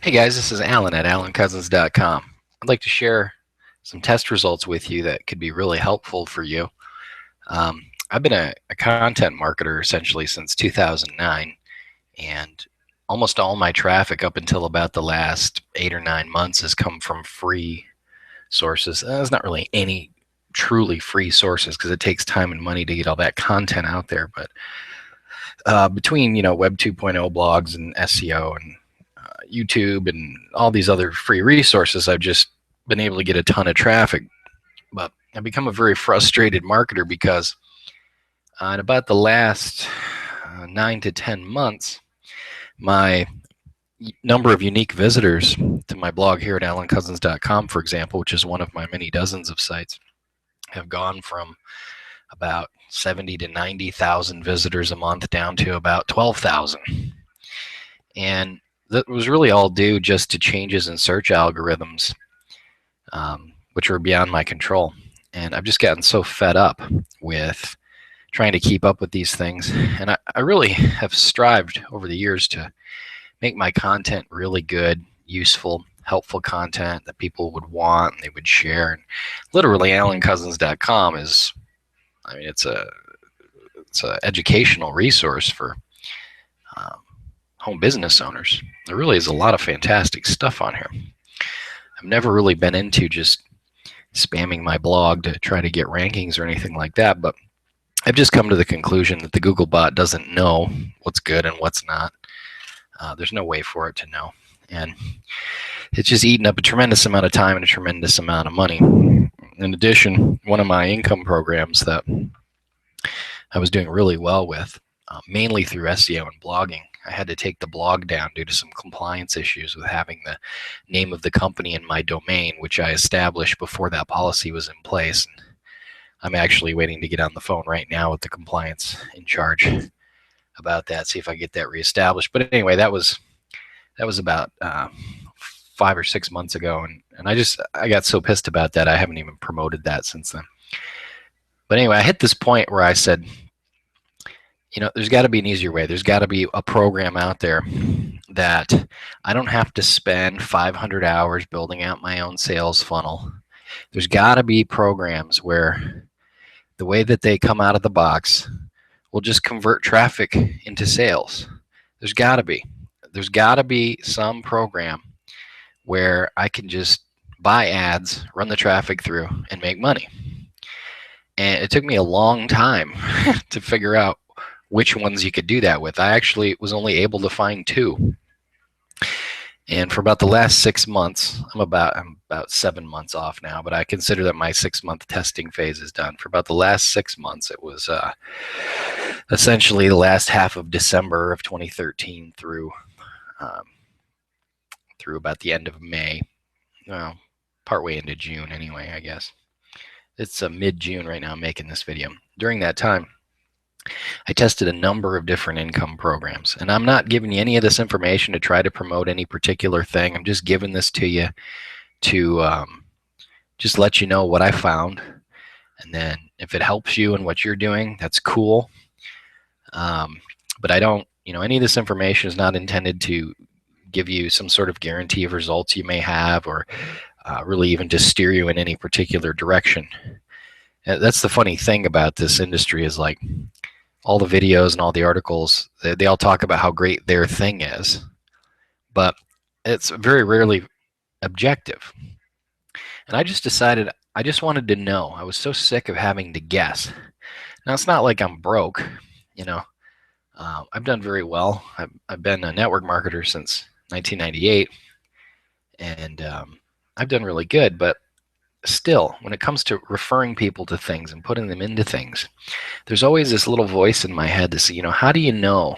Hey guys, this is Alan at AlanCosens.com. I'd like to share some test results with you that could be really helpful for you. I've been a content marketer essentially since 2009, and almost all my traffic up until about the last 8 or 9 months has come from free sources. There's not really any truly free sources because it takes time and money to get all that content out there, but between Web 2.0 blogs and SEO and YouTube and all these other free resources, I've just been able to get a ton of traffic. But I've become a very frustrated marketer because in about the last 9 to 10 months, my number of unique visitors to my blog here at AlanCosens.com, for example, which is one of my many dozens of sites, have gone from about 70 to 90,000 visitors a month down to about 12,000. And that was really all due just to changes in search algorithms, which were beyond my control. And I've just gotten so fed up with trying to keep up with these things. And I really have strived over the years to make my content really good, useful, helpful content that people would want and they would share. And literally, AlanCosens.com is, it's a educational resource for home business owners. There really is a lot of fantastic stuff on here. I've never really been into just spamming my blog to try to get rankings or anything like that, but I've just come to the conclusion that the Google bot doesn't know what's good and what's not. There's no way for it to know. And it's just eaten up a tremendous amount of time and a tremendous amount of money. In addition, one of my income programs that I was doing really well with, mainly through SEO and blogging, I had to take the blog down due to some compliance issues with having the name of the company in my domain, which I established before that policy was in place. And I'm actually waiting to get on the phone right now with the compliance in charge about that, see if I get that reestablished. But anyway, that was about 5 or 6 months ago, and I got so pissed about that I haven't even promoted that since then. But anyway, I hit this point where I said, there's got to be an easier way. There's got to be a program out there that I don't have to spend 500 hours building out my own sales funnel. There's got to be programs where the way that they come out of the box will just convert traffic into sales. There's got to be some program where I can just buy ads, run the traffic through, and make money. And it took me a long time to figure out which ones you could do that with. I actually was only able to find 2. And for about the last 6 months, I'm about 7 months off now, but I consider that my 6-month testing phase is done. For about the last 6 months, it was essentially the last half of December of 2013 through about the end of May, well, partway into June anyway, I guess. It's mid-June right now I'm making this video. During that time, I tested a number of different income programs, and I'm not giving you any of this information to try to promote any particular thing. I'm just giving this to you to just let you know what I found, and then if it helps you in what you're doing, that's cool. But I don't, any of this information is not intended to give you some sort of guarantee of results you may have, or really even to steer you in any particular direction. That's the funny thing about this industry, is like all the videos and all the articles, they all talk about how great their thing is, but it's very rarely objective. And I just decided I just wanted to know. I was so sick of having to guess. Now, it's not like I'm broke, I've done very well. I've been a network marketer since 1998, and I've done really good, but still, when it comes to referring people to things and putting them into things, there's always this little voice in my head to say, how do you know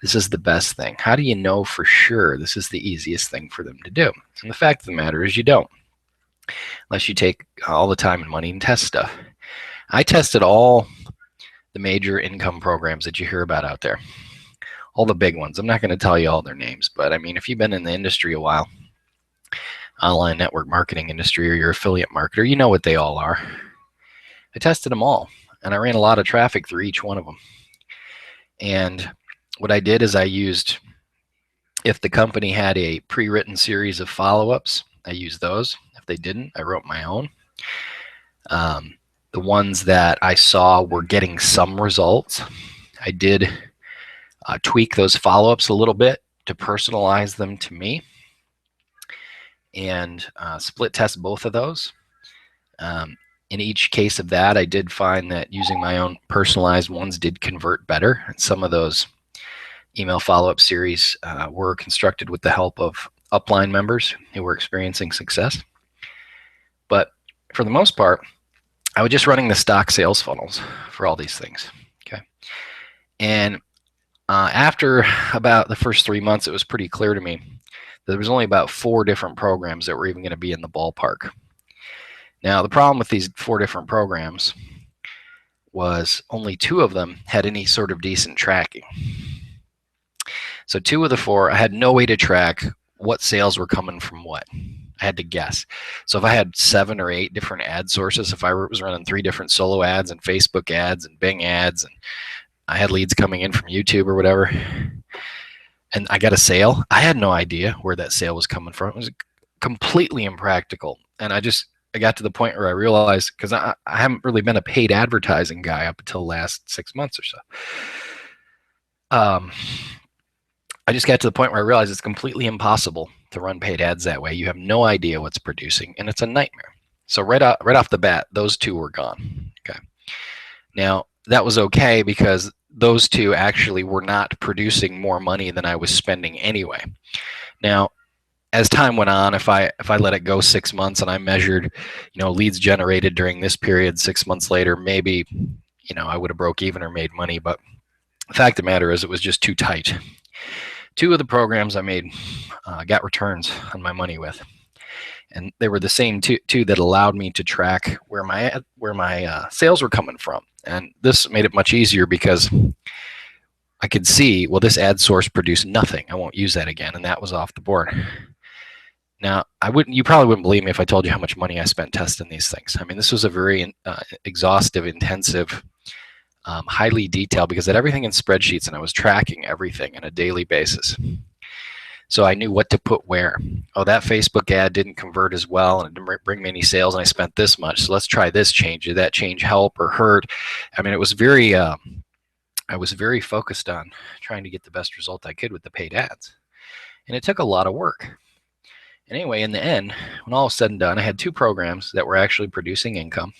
this is the best thing? How do you know for sure this is the easiest thing for them to do? And the fact of the matter is you don't, unless you take all the time and money and test stuff. I tested all the major income programs that you hear about out there, all the big ones. I'm not going to tell you all their names, but if you've been in the industry a while, online network marketing industry, or your affiliate marketer, you know what they all are. I tested them all, and I ran a lot of traffic through each one of them. And what I did is I used If the company had a pre-written series of follow-ups, I used those. If they didn't, I wrote my own. The ones that I saw were getting some results, I did tweak those follow-ups a little bit to personalize them to me, and split test both of those. In each case of that, I did find that using my own personalized ones did convert better. And some of those email follow-up series were constructed with the help of upline members who were experiencing success. But for the most part, I was just running the stock sales funnels for all these things. Okay. And after about the first 3 months, it was pretty clear to me that there was only about 4 different programs that were even going to be in the ballpark. Now, the problem with these 4 different programs was only 2 of them had any sort of decent tracking. So 2 of the 4, I had no way to track what sales were coming from what. I had to guess. So if I had 7 or 8 different ad sources, if I was running 3 different solo ads and Facebook ads and Bing ads, and I had leads coming in from YouTube or whatever, and I got a sale, I had no idea where that sale was coming from. It was completely impractical. And I got to the point where I realized, because I haven't really been a paid advertising guy up until the last 6 months or so. I just got to the point where I realized it's completely impossible to run paid ads that way. You have no idea what's producing, and it's a nightmare. So right off the bat, those 2 were gone. Okay. Now, that was okay because those 2 actually were not producing more money than I was spending anyway. Now, as time went on, if I let it go 6 months and I measured, leads generated during this period 6 months later, maybe, I would have broke even or made money. But the fact of the matter is, it was just too tight. 2 of the programs I made got returns on my money with, and they were the same two that allowed me to track where my sales were coming from. And this made it much easier because I could see, well, this ad source produced nothing. I won't use that again, and that was off the board. Now, you probably wouldn't believe me if I told you how much money I spent testing these things. I mean, this was a very exhaustive, intensive, highly detailed, because I had everything in spreadsheets and I was tracking everything on a daily basis. So I knew what to put where. Oh, that Facebook ad didn't convert as well and it didn't bring me any sales, and I spent this much. So let's try this change. Did that change help or hurt? I mean, it was very, I was very focused on trying to get the best result I could with the paid ads. And it took a lot of work. Anyway, in the end, when all was said and done, I had 2 programs that were actually producing income.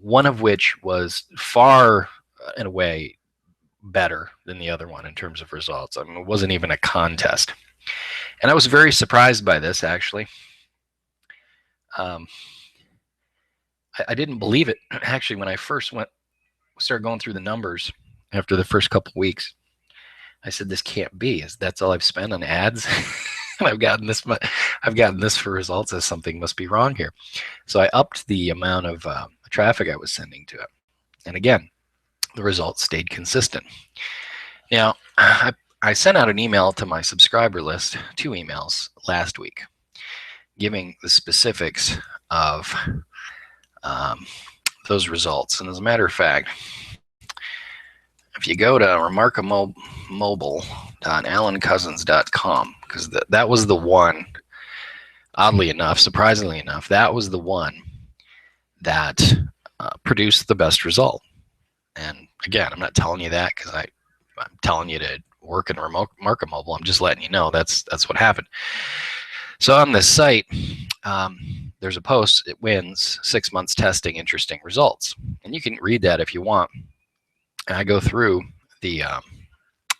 One of which was far, in a way, better than the other one in terms of results. I mean, it wasn't even a contest. And I was very surprised by this, actually. I didn't believe it, actually, when I first started going through the numbers after the first couple weeks. I said, this can't be. That's all I've spent on ads? And I've gotten this for results, as something must be wrong here. So I upped the amount of traffic I was sending to it. And again, the results stayed consistent. Now, I sent out an email to my subscriber list, 2 emails last week, giving the specifics of those results. And as a matter of fact, if you go to remarkamobile.allencosens.com, because that was the one, oddly enough, surprisingly enough, that was the one that produced the best result. And again, I'm not telling you that because I'm telling you to work in Remarkamobile. I'm just letting you know that's what happened. So on this site, there's a post, it wins 6 months testing interesting results. And you can read that if you want. And I go through the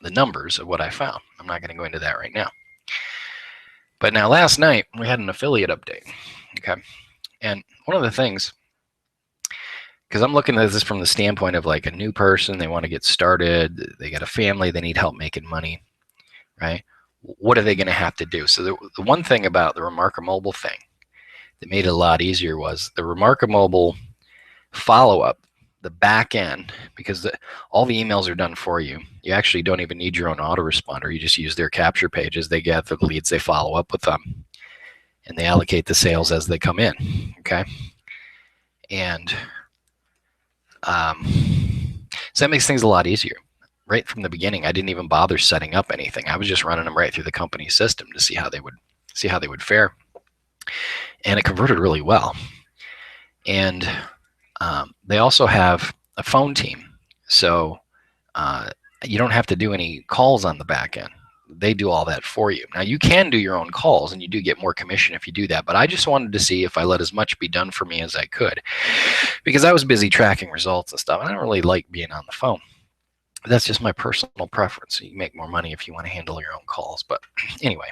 numbers of what I found. I'm not going to go into that right now. But now last night, we had an affiliate update. Okay. And one of the things, because I'm looking at this from the standpoint of like a new person, they want to get started, they got a family, they need help making money, right? What are they going to have to do? So the one thing about the Remarkamobile thing that made it a lot easier was the Remarkamobile follow-up, the back end, because all the emails are done for you. You actually don't even need your own autoresponder. You just use their capture pages. They gather the leads, they follow up with them, and they allocate the sales as they come in, okay? And so that makes things a lot easier. right from the beginning, I didn't even bother setting up anything. I was just running them right through the company system to see how they would fare, and it converted really well. And they also have a phone team, so you don't have to do any calls on the back end. They do all that for you. Now, you can do your own calls, and you do get more commission if you do that, but I just wanted to see if I let as much be done for me as I could, because I was busy tracking results and stuff, and I don't really like being on the phone. That's just my personal preference. You make more money if you want to handle your own calls. But anyway,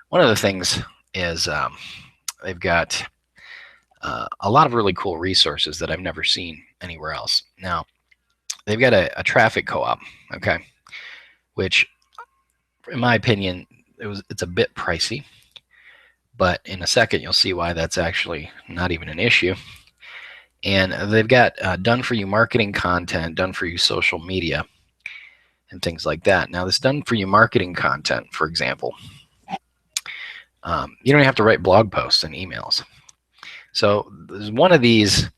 one of the things is they've got a lot of really cool resources that I've never seen anywhere else. Now, they've got a traffic co-op, okay, which, in my opinion, it's a bit pricey, but in a second you'll see why that's actually not even an issue. And they've got done-for-you marketing content, done-for-you social media, and things like that. Now, this done-for-you marketing content, for example, you don't have to write blog posts and emails. So there's one of these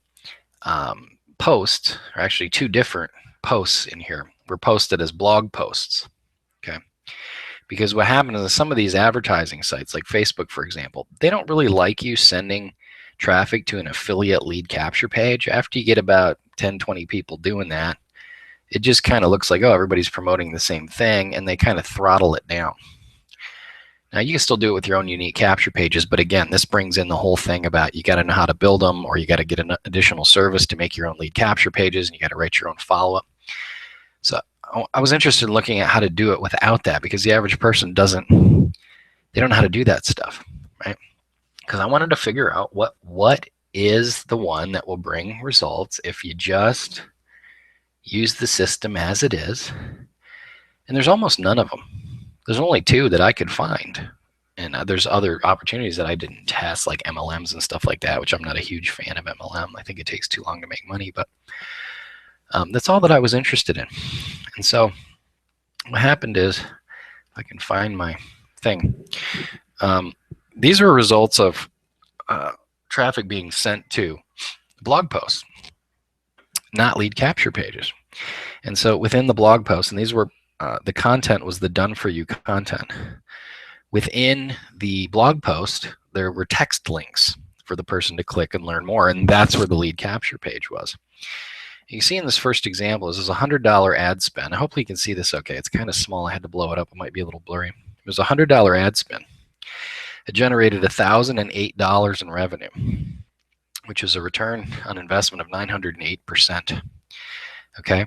posts, or actually two different posts in here, were posted as blog posts, okay? Because what happens is some of these advertising sites, like Facebook, for example, they don't really like you sending traffic to an affiliate lead capture page. After you get about 10, 20 people doing that, it just kind of looks like, oh, everybody's promoting the same thing, and they kind of throttle it down. Now, you can still do it with your own unique capture pages, but again, this brings in the whole thing about you got to know how to build them, or you got to get an additional service to make your own lead capture pages, and you got to write your own follow-up. So I was interested in looking at how to do it without that, because the average person they don't know how to do that stuff, right? Because I wanted to figure out what is the one that will bring results if you just use the system as it is. And there's almost none of them. There's only two that I could find. And there's other opportunities that I didn't test, like MLMs and stuff like that, which I'm not a huge fan of MLM. I think it takes too long to make money, but that's all that I was interested in. And so what happened is, if I can find my thing, these are results of traffic being sent to blog posts, not lead capture pages. And so within the blog posts, and these were the content was the done-for-you content. Within the blog post, there were text links for the person to click and learn more, and that's where the lead capture page was. You can see in this first example, this is a $100 ad spend. Hopefully you can see this okay. It's kind of small. I had to blow it up. It might be a little blurry. It was a $100 ad spend. It generated $1,008 in revenue, which is a return on investment of 908%. Okay,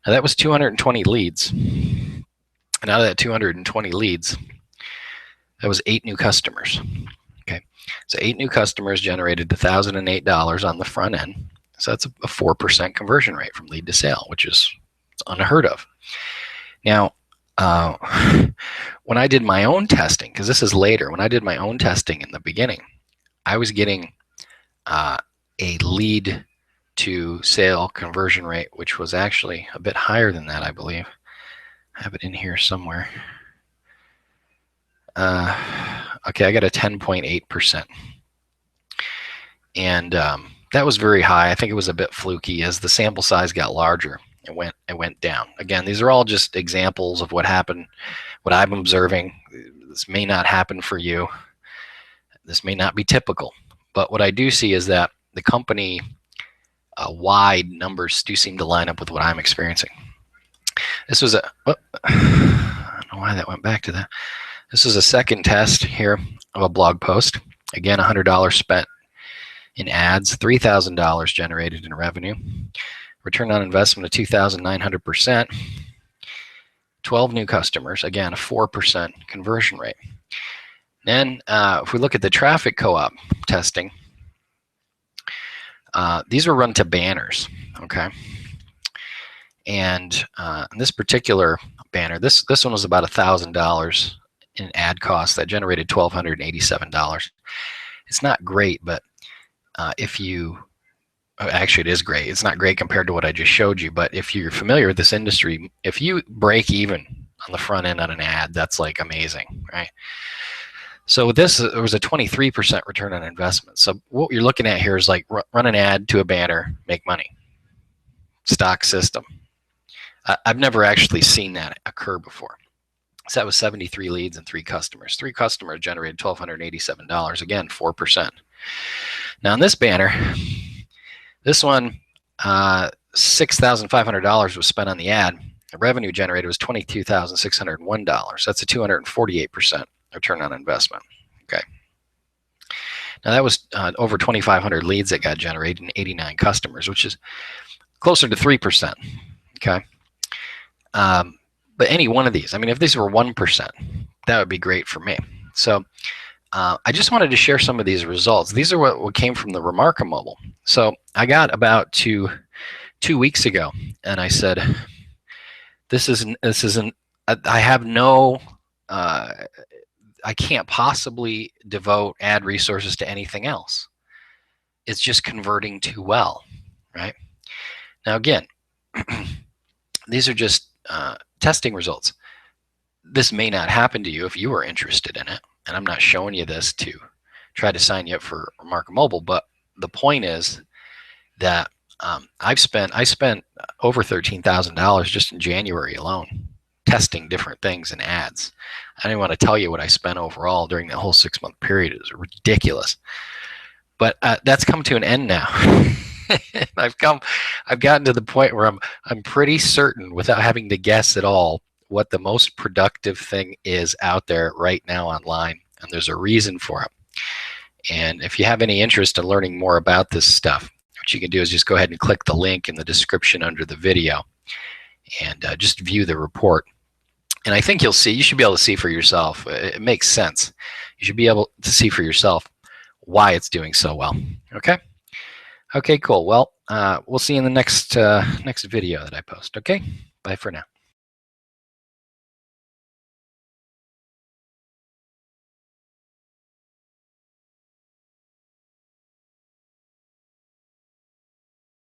now that was 220 leads. And out of that 220 leads, that was 8 new customers. Okay, so 8 new customers generated $1,008 on the front end. So that's a 4% conversion rate from lead to sale, which is unheard of. Now, when I did my own testing, because this is later, when I did my own testing in the beginning, I was getting a lead to sale conversion rate, which was actually a bit higher than that, I believe. I have it in here somewhere. Okay, I got a 10.8%. And that was very high. I think it was a bit fluky. As the sample size got larger, it went down. Again, these are all just examples of what happened, what I'm observing. This may not happen for you. This may not be typical. But what I do see is that the company wide numbers do seem to line up with what I'm experiencing. This was I don't know why that went back to that. This is a second test here of a blog post. Again, $100 spent in ads, $3,000 generated in revenue. Return on investment of 2,900%. 12 new customers, again, a 4% conversion rate. Then if we look at the traffic co-op testing, these were run to banners, okay? And this particular banner, this one was about $1,000 in ad costs that generated $1,287. It's not great, but if you, actually it is great. It's not great compared to what I just showed you, but if you're familiar with this industry, if you break even on the front end on an ad, that's like amazing, right? So with this, it was a 23% return on investment. So what you're looking at here is like run an ad to a banner, make money. Stock system. I've never actually seen that occur before. So that was 73 leads and 3 customers. 3 customers generated $1,287. Again, 4%. Now in this banner, this one, $6,500 was spent on the ad. The revenue generated was $22,601. That's a 248% return on investment. Okay. Now that was over 2,500 leads that got generated and 89 customers, which is closer to 3%. Okay. But any one of these, I mean, if these were 1%, that would be great for me. So I just wanted to share some of these results. These are what came from the Remarkamobile. So I got about 2 weeks ago, and I said, this isn't. I have no. I can't possibly devote ad resources to anything else. It's just converting too well, right? Now again, these are just testing results. This may not happen to you if you are interested in it, and I'm not showing you this to try to sign you up for Remarkamobile, but the point is that I spent over $13,000 just in January alone testing different things in ads. I don't even want to tell you what I spent overall during the whole 6-month period. It was ridiculous. But that's come to an end now. I've gotten to the point where I'm pretty certain, without having to guess at all, what the most productive thing is out there right now online, and there's a reason for it. And if you have any interest in learning more about this stuff, what you can do is just go ahead and click the link in the description under the video and just view the report. And I think you should be able to see for yourself. It makes sense. You should be able to see for yourself why it's doing so well. Okay? Okay, cool. Well, we'll see you in the next video that I post. Okay? Bye for now.